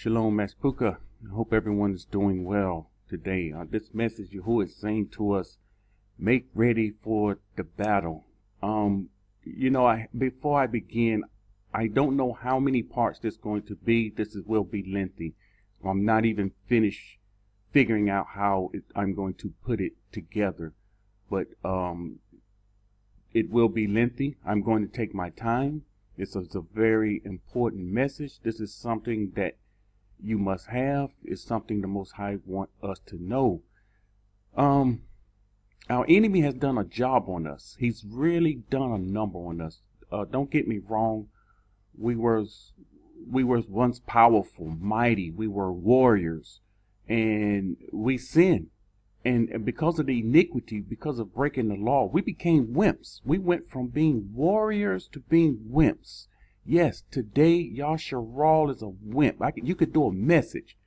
Shalom, Maspuka. I hope everyone is doing well today. This message, Yahuah is saying to us, make ready for the battle. Before I begin, I don't know how many parts this is going to be. Will be lengthy. I'm not even finished figuring out how I'm going to put it together. But it will be lengthy. I'm going to take my time. This is a very important message. This is something that you must have. It's something the Most High want us to know. Our enemy has done a job on us. He's really done a number on us. Don't get me wrong. We were once powerful, mighty. We were warriors, and we sinned. And because of the iniquity, because of breaking the law, we became wimps. We went from being warriors to being wimps. Yes, today Yasharal is a wimp. You could do a message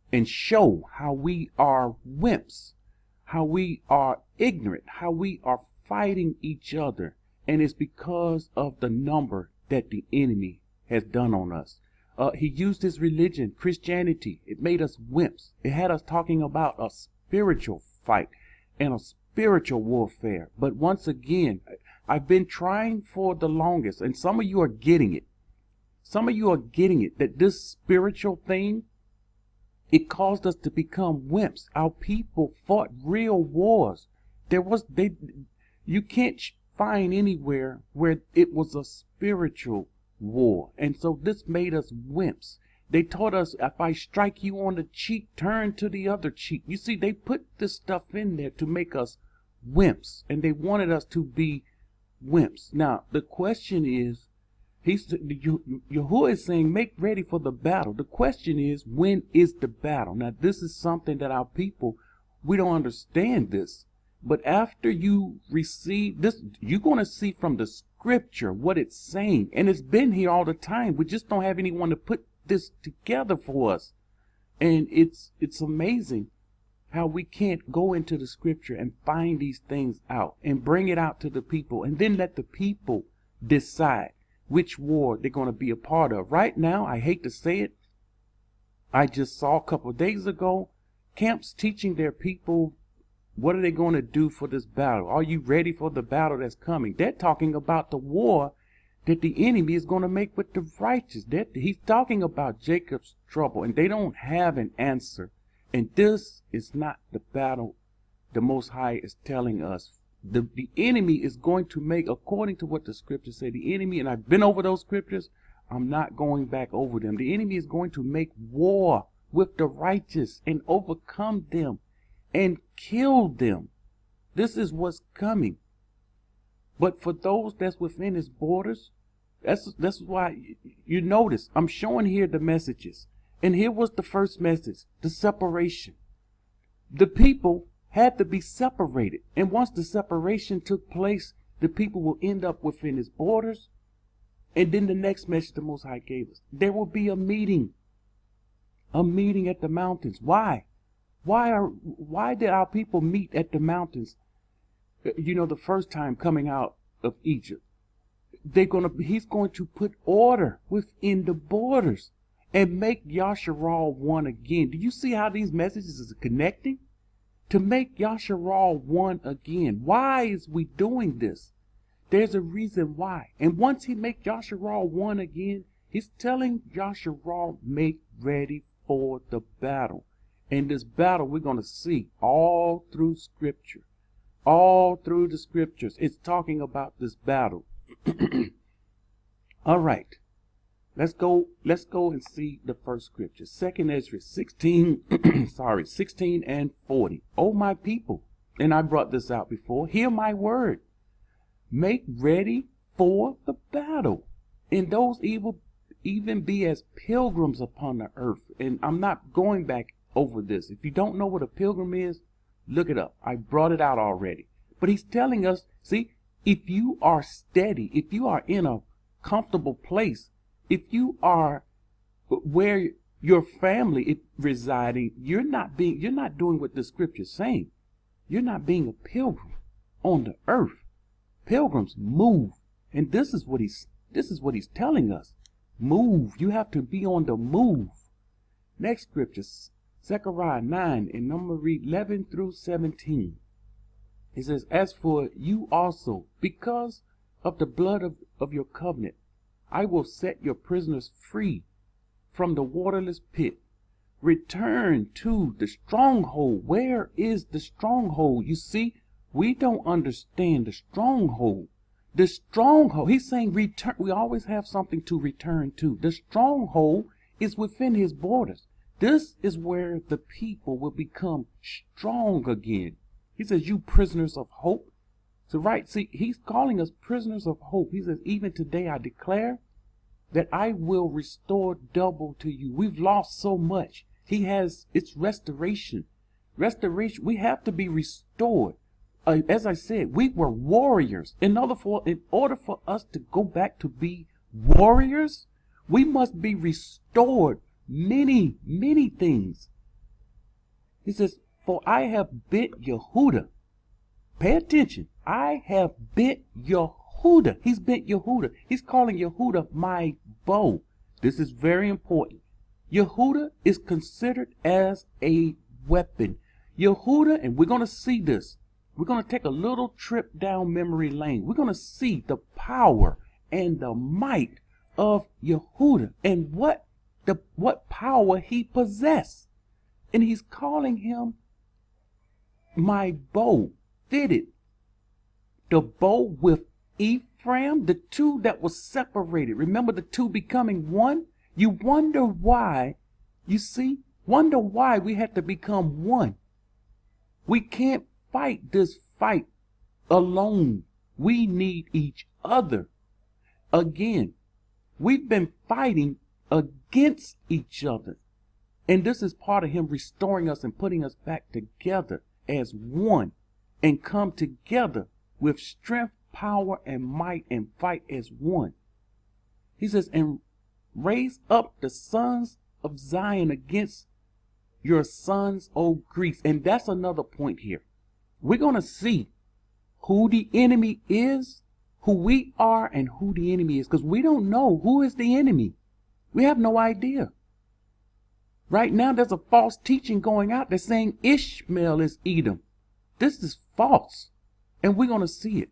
and show how we are wimps, how we are ignorant, how we are fighting each other. And it's because of the number that the enemy has done on us. He used his religion, Christianity. It made us wimps. It had us talking about a spiritual fight and a spiritual warfare. But once again, I've been trying for the longest, and some of you are getting it. Some of you are getting it, that this spiritual thing, it caused us to become wimps. Our people fought real wars. You can't find anywhere where it was a spiritual war. And so this made us wimps. They taught us, if I strike you on the cheek, turn to the other cheek. You see, they put this stuff in there to make us wimps, and they wanted us to be wimps. Now, the question is, Yahuah is saying, make ready for the battle. The question is, when is the battle? Now, this is something that our people, we don't understand this. But after you receive this, you're going to see from the scripture what it's saying. And it's been here all the time. We just don't have anyone to put this together for us. And it's amazing how we can't go into the scripture and find these things out and bring it out to the people and then let the people decide which war they're going to be a part of. Right now, I hate to say it, I just saw a couple of days ago camps teaching their people, what are they going to do for this battle? Are you ready for the battle that's coming? They're talking about the war that the enemy is going to make with the righteous. He's talking about Jacob's trouble, and they don't have an answer. And this is not the battle the Most High is telling us. The enemy is going to make, according to what the scriptures say, the enemy, and I've been over those scriptures, I'm not going back over them. The enemy is going to make war with the righteous and overcome them and kill them. This is what's coming. But for those that's within his borders, that's why you notice I'm showing here the messages. And here was the first message, the separation. The people had to be separated. And once the separation took place, the people will end up within his borders. And then the next message the Most High gave us, there will be a meeting at the mountains. Why? Why did our people meet at the mountains? The first time coming out of Egypt. He's going to put order within the borders and make Yasharal one again. Do you see how these messages are connecting? To make Yasharal one again. Why is we doing this? There's a reason why. And once he make Yasharal one again, he's telling Yasharal, make ready for the battle. And this battle we're going to see all through scripture. All through the scriptures. It's talking about this battle. All right. Let's go and see the first scripture. 2 Ezra 16, 16 and 40. Oh, my people, and I brought this out before, hear my word. Make ready for the battle. And those evil even be as pilgrims upon the earth. And I'm not going back over this. If you don't know what a pilgrim is, look it up. I brought it out already. But he's telling us, see, if you are steady, if you are in a comfortable place, if you are where your family is residing, you're not doing what the scripture is saying. You're not being a pilgrim on the earth. Pilgrims move. And this is what he's telling us. Move. You have to be on the move. Next scripture, Zechariah 9, and I'm going to read 11 through 17. It says, as for you also, because of the blood of your covenant, I will set your prisoners free from the waterless pit. Return to the stronghold. Where is the stronghold? You see, we don't understand the stronghold. The stronghold, he's saying return. We always have something to return to. The stronghold is within his borders. This is where the people will become strong again. He says, you prisoners of hope. So right, see, he's calling us prisoners of hope. He says, even today I declare that I will restore double to you. We've lost so much. It's restoration. Restoration, we have to be restored. As I said, we were warriors. In order for us to go back to be warriors, we must be restored many, many things. He says, for I have bit Yahuah. Pay attention. I have bit Yahuah. He's bit Yahuah. He's calling Yahuah my bow. This is very important. Yahuah is considered as a weapon. Yahuah, and we're going to see this. We're going to take a little trip down memory lane. We're going to see the power and the might of Yahuah and what power he possessed. And he's calling him my bow, fitted. The bow with Ephraim, the two that was separated. Remember the two becoming one? You wonder why, wonder why we had to become one. We can't fight this fight alone. We need each other. Again, we've been fighting against each other. And this is part of him restoring us and putting us back together as one and come together with strength, power, and might and fight as one. He says, and raise up the sons of Zion against your sons, O Greece. And that's another point here. We're going to see who the enemy is, who we are, and who the enemy is. Because we don't know who is the enemy. We have no idea. Right now, there's a false teaching going out that's saying Ishmael is Edom. This is false. And we're going to see it.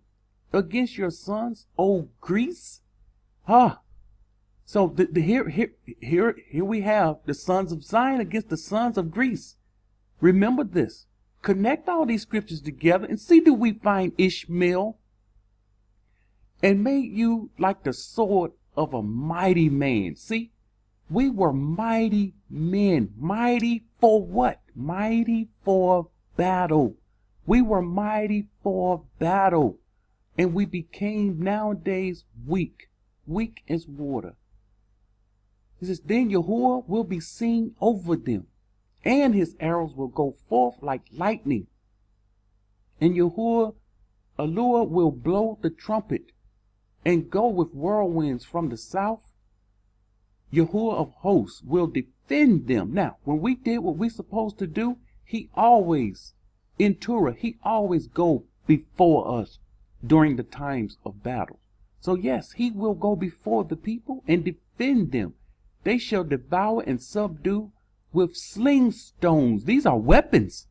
Against your sons, O Greece. So here we have the sons of Zion against the sons of Greece. Remember this. Connect all these scriptures together and see, do we find Ishmael? And made you like the sword of a mighty man. See, we were mighty men. Mighty for what? Mighty for battle. We were mighty for battle. And we became nowadays weak. Weak as water. He says, then Yahuah will be seen over them, and his arrows will go forth like lightning. And Yahuah will blow the trumpet and go with whirlwinds from the south. Yahuah of hosts will defend them. Now, when we did what we supposed to do, he always go before us during the times of battle. So yes, he will go before the people and defend them. They shall devour and subdue with sling stones. These are weapons.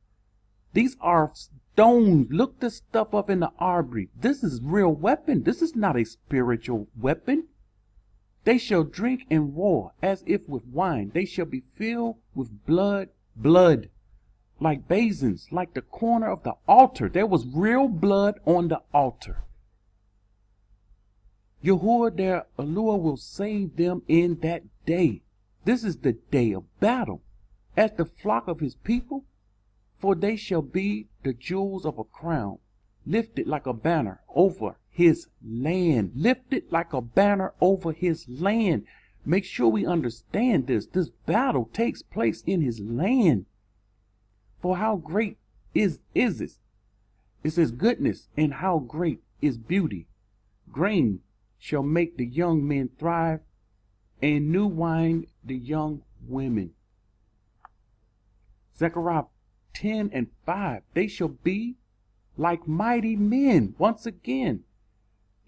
These are stones. Look this stuff up in the armory. This is real weapon. This is not a spiritual weapon. They shall drink and roar as if with wine. They shall be filled with blood, like basins, like the corner of the altar. There was real blood on the altar. Yahuah their Elohah will save them in that day. This is the day of battle. As the flock of his people, for they shall be the jewels of a crown, lifted like a banner over his land. Lifted like a banner over his land. Make sure we understand this. This battle takes place in his land. For how great is this? It says goodness, and how great is beauty. Grain shall make the young men thrive, and new wine the young women. Zechariah 10 and 5. They shall be like mighty men. Once again,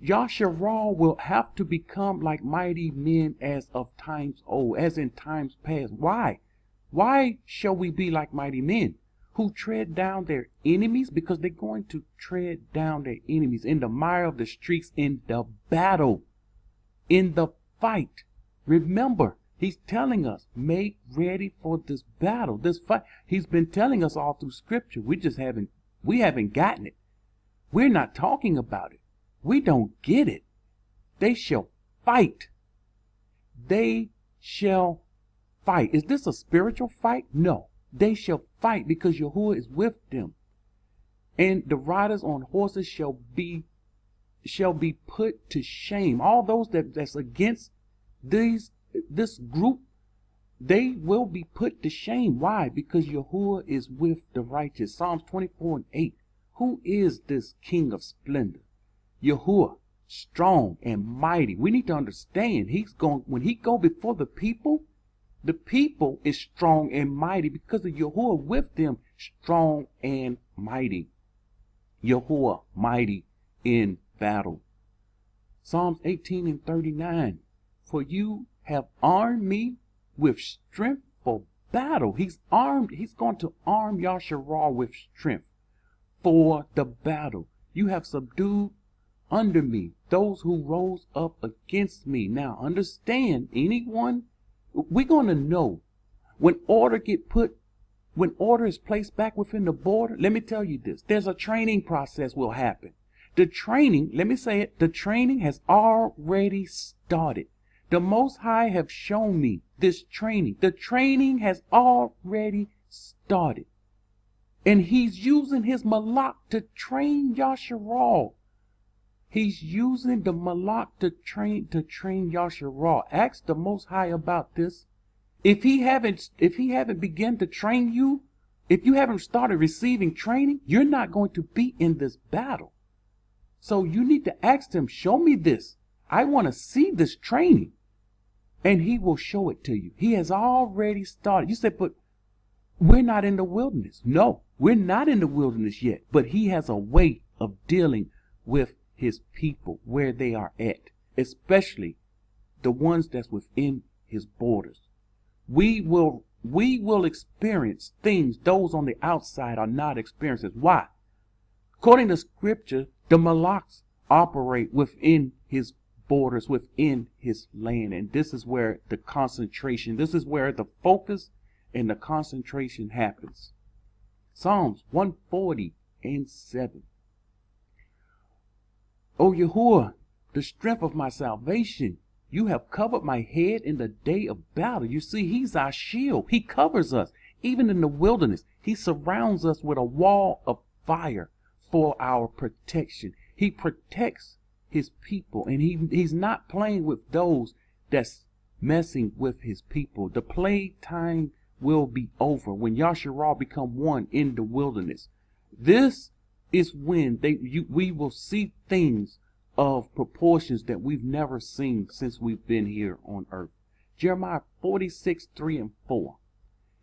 Yasharal will have to become like mighty men as of times old, as in times past. Why? Why shall we be like mighty men who tread down their enemies? Because they're going to tread down their enemies in the mire of the streets, in the battle, in the fight. Remember, he's telling us, make ready for this battle, this fight. He's been telling us all through scripture. We haven't gotten it. We're not talking about it. We don't get it. They shall fight. They shall fight. Is this a spiritual fight? No. They shall fight because Yahuah is with them. And the riders on horses shall be put to shame. All those that's against this group, they will be put to shame. Why? Because Yahuah is with the righteous. Psalms 24:8. Who is this King of splendor? Yahuah, strong and mighty. We need to understand when he go before the people is strong and mighty because of Yahuah with them, strong and mighty. Yahuah, mighty in battle. Psalms 18:39. For you have armed me with strength for battle. He's going to arm Yasharal with strength for the battle. You have subdued under me those who rose up against me. Now understand, we're going to know when order is placed back within the border. Let me tell you this. There's a training process will happen. The training has already started. The Most High have shown me this training. The training has already started. And he's using his Malak to train Yasharal. He's using the Malak to train Yasharal. Ask the Most High about this. If he haven't begun to train you, if you haven't started receiving training, you're not going to be in this battle. So you need to ask him, show me this. I want to see this training. And he will show it to you. He has already started. You said, but we're not in the wilderness. No, we're not in the wilderness yet. But he has a way of dealing with his people where they are at, especially the ones that's within his borders. We will experience things those on the outside are not experiencing. Why? According to scripture, the Malaks operate within his borders, within his land. And this is where the concentration, this is where the focus and the concentration happens. Psalms 140:7. O Yahuah, the strength of my salvation, you have covered my head in the day of battle. You see, he's our shield. He covers us. Even in the wilderness, he surrounds us with a wall of fire for our protection. He protects his people, and he's not playing with those that's messing with his people. The play time will be over when Yasharal become one in the wilderness. This is when we will see things of proportions that we've never seen since we've been here on earth. Jeremiah 46:3-4.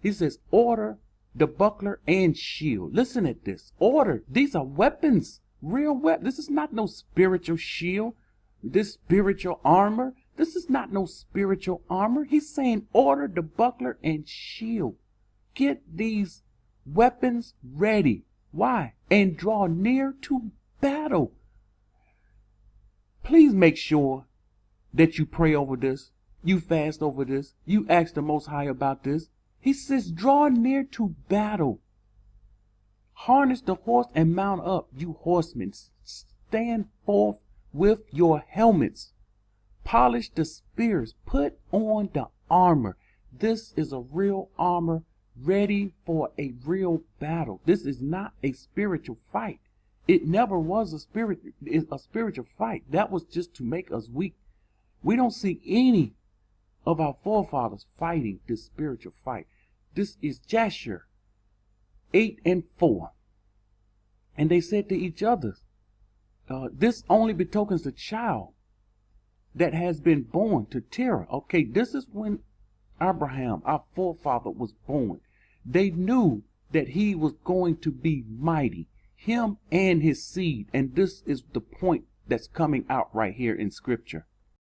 He says, order the buckler and shield. Listen at this. Order. These are weapons. Real weapons. This is not no spiritual shield. This spiritual armor. This is not no spiritual armor. He's saying order the buckler and shield. Get these weapons ready. Why? And draw near to battle. Please make sure that you pray over this. You fast over this. You ask the Most High about this. He says, draw near to battle. Harness the horse and mount up, you horsemen. Stand forth with your helmets. Polish the spears. Put on the armor. This is a real armor ready for a real battle. This is not a spiritual fight. It never was a spiritual fight. That was just to make us weak. We don't see any of our forefathers fighting this spiritual fight. This is Jasher 8:4. And they said to each other, this only betokens the child that has been born to Terah. Okay, this is when Abraham, our forefather, was born. They knew that he was going to be mighty, him and his seed. And this is the point that's coming out right here in scripture.